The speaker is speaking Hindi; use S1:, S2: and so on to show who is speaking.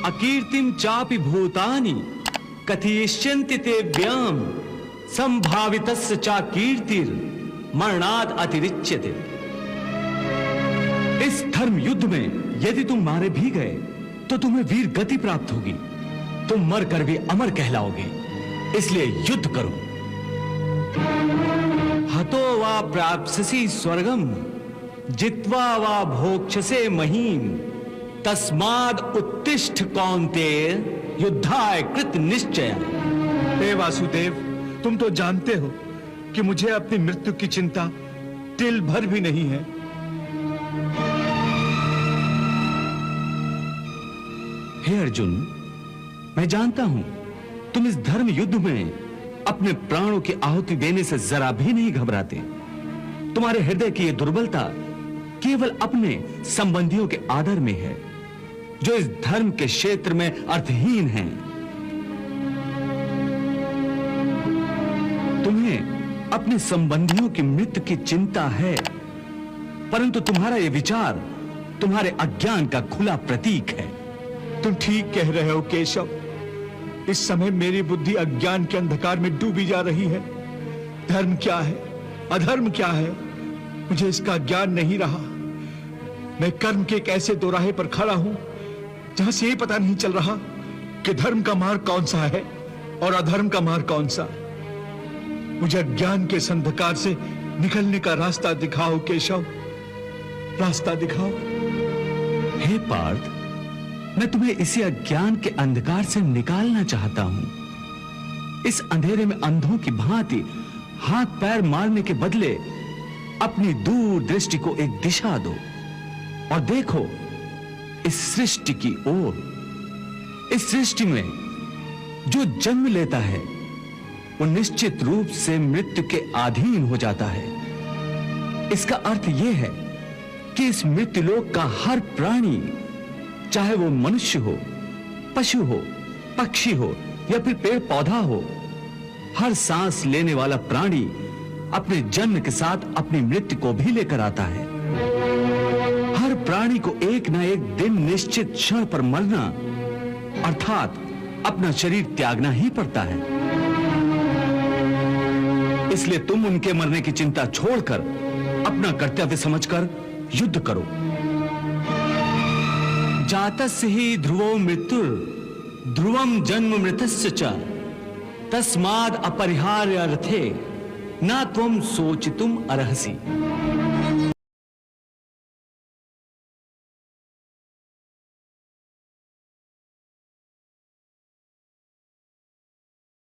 S1: अकीर्तिम चापि भूतानि कथयिष्यन्ति ते व्याम संभावितस्य चा कीर्तिर मरणाद अतिरिच्यते। इस धर्म युद्ध में यदि तुम मारे भी गए तो तुम्हें वीर गति प्राप्त होगी, तुम मर कर भी अमर कहलाओगे, इसलिए युद्ध करो। हतो वा प्राप्स्यसि स्वर्गम जित्वा वा भोक्ष्यसे महीम तस्माद् उत्तिष्ठ कौन्तेय युद्धाय कृत निश्चय।
S2: हे वासुदेव, तुम तो जानते हो कि मुझे अपनी मृत्यु की चिंता तिल भर भी नहीं है।
S1: हे अर्जुन, मैं जानता हूं तुम इस धर्म युद्ध में अपने प्राणों की आहुति देने से जरा भी नहीं घबराते। तुम्हारे हृदय की यह दुर्बलता केवल अपने संबंधियों के आदर में है, जो इस धर्म के क्षेत्र में अर्थहीन हैं। तुम्हें अपने संबंधियों की मृत्यु की चिंता है, परंतु तुम्हारा यह विचार तुम्हारे अज्ञान का खुला प्रतीक है।
S2: तुम ठीक कह रहे हो केशव, इस समय मेरी बुद्धि अज्ञान के अंधकार में डूबी जा रही है। धर्म क्या है, अधर्म क्या है, मुझे इसका ज्ञान नहीं रहा। मैं कर्म के एक ऐसे दोराहे पर खड़ा हूं जहां से ये पता नहीं चल रहा कि धर्म का मार्ग कौन सा है और अधर्म का मार्ग कौन सा। मुझे अज्ञान के इस अंधकार से निकलने का रास्ता दिखाओ केशव, रास्ता दिखाओ।
S1: हे पार्थ, मैं तुम्हें इसी अज्ञान के अंधकार से निकालना चाहता हूं। इस अंधेरे में अंधों की भांति हाथ पैर मारने के बदले अपनी दूर दृष्टि को एक दिशा दो और देखो इस सृष्टि की ओर। इस सृष्टि में जो जन्म लेता है वो निश्चित रूप से मृत्यु के अधीन हो जाता है। इसका अर्थ यह है कि इस मृत्युलोक का हर प्राणी, चाहे वो मनुष्य हो, पशु हो, पक्षी हो या फिर पेड़ पौधा हो, हर सांस लेने वाला प्राणी अपने जन्म के साथ अपनी मृत्यु को भी लेकर आता है। हर प्राणी को एक ना एक दिन निश्चित क्षण पर मरना अर्थात अपना शरीर त्यागना ही पड़ता है। इसलिए तुम उनके मरने की चिंता छोड़कर अपना कर्तव्य समझकर युद्ध करो। जातस्य ही ध्रुवो मृत्युर ध्रुवम जन्म मृतस्य च तस्माद् अपरिहार्य अर्थे न त्वं सोचितुम अर्हसि।